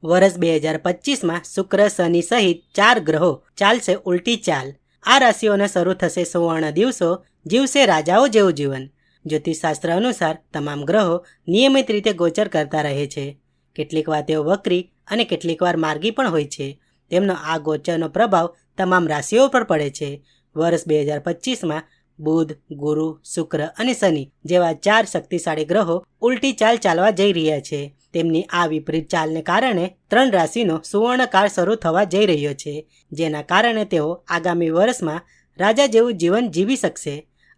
વર્ષ 2025માં શુક્ર શનિ સહિત 4 ગ્રહો ચાલશે ઉલટી ચાલ। આ રાશિઓને શરૂ થશે સુવર્ણ દિવસો, જીવશે રાજાઓ જેવું જીવન। જ્યોતિષશાસ્ત્ર અનુસાર તમામ ગ્રહો નિયમિત રીતે ગોચર કરતા રહે છે। કેટલીક વાર તેઓ વક્રી અને કેટલીક વાર માર્ગી પણ હોય છે। તેમનો આ ગોચરનો પ્રભાવ તમામ રાશિઓ પર પડે છે। વર્ષ 2025માં બુધ, ગુરુ, શુક્ર અને શનિ જેવા 4 શક્તિશાળી ગ્રહો ઉલટી ચાલ ચાલવા જઈ રહ્યા છે। તેમની આ વિપરીત ચાલને કારણે 3 રાશિનો સુવર્ણકાળ શરૂ થવા જઈ રહ્યો છે, જેના કારણે તેઓ આગામી વર્ષમાં રાજા જેવું જીવન જીવી શકશે।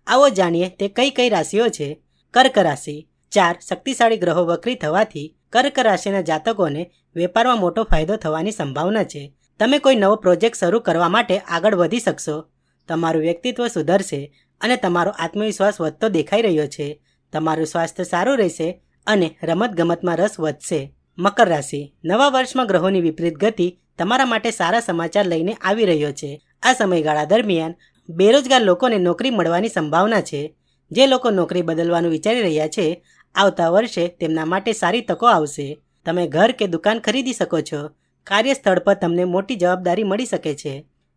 આવો જાણીએ તે કઈ કઈ રાશિઓ છે। કર્ક રાશિ। 4 શક્તિશાળી ગ્રહો વક્રી થવાથી કર્ક રાશિના જાતકોને વેપારમાં મોટો ફાયદો થવાની સંભાવના છે। તમે કોઈ નવો પ્રોજેક્ટ શરૂ કરવા માટે આગળ વધી શકશો। તમારું વ્યક્તિત્વ સુધરશે અને તમારો આત્મવિશ્વાસ વધતો દેખાઈ રહ્યો છે। તમારું સ્વાસ્થ્ય સારું રહેશે અને રમતગમતમાં રસ વધશે। મકર રાશિ। નવા વર્ષમાં ગ્રહોની વિપરીત ગતિ તમારા માટે સારા સમાચાર લઈને આવી રહ્યો છે। આ સમયગાળા દરમિયાન બેરોજગાર લોકોને નોકરી મળવાની સંભાવના છે। જે લોકો નોકરી બદલવાનું વિચારી રહ્યા છે, આવતા વર્ષે તેમના માટે સારી તકો આવશે। તમે ઘર કે દુકાન ખરીદી શકો છો। કાર્યસ્થળ પર તમને મોટી જવાબદારી મળી શકે છે।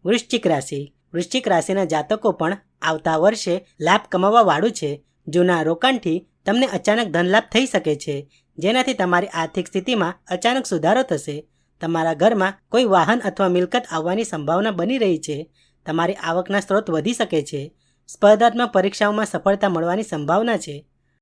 વૃશ્ચિક રાશિ। વૃશ્ચિક રાશિના જાતકો પણ આવતા વર્ષે લાભ કમાવા વાળું છે। જૂના રોકાણથી તમને અચાનક ધનલાભ થઈ શકે છે, જેનાથી તમારી આર્થિક સ્થિતિમાં અચાનક સુધારો થશે। તમારા ઘરમાં કોઈ વાહન અથવા મિલકત આવવાની સંભાવના બની રહી છે। તમારી આવકના સ્ત્રોત વધી શકે છે। સ્પર્ધાત્મક પરીક્ષાઓમાં સફળતા મળવાની સંભાવના છે।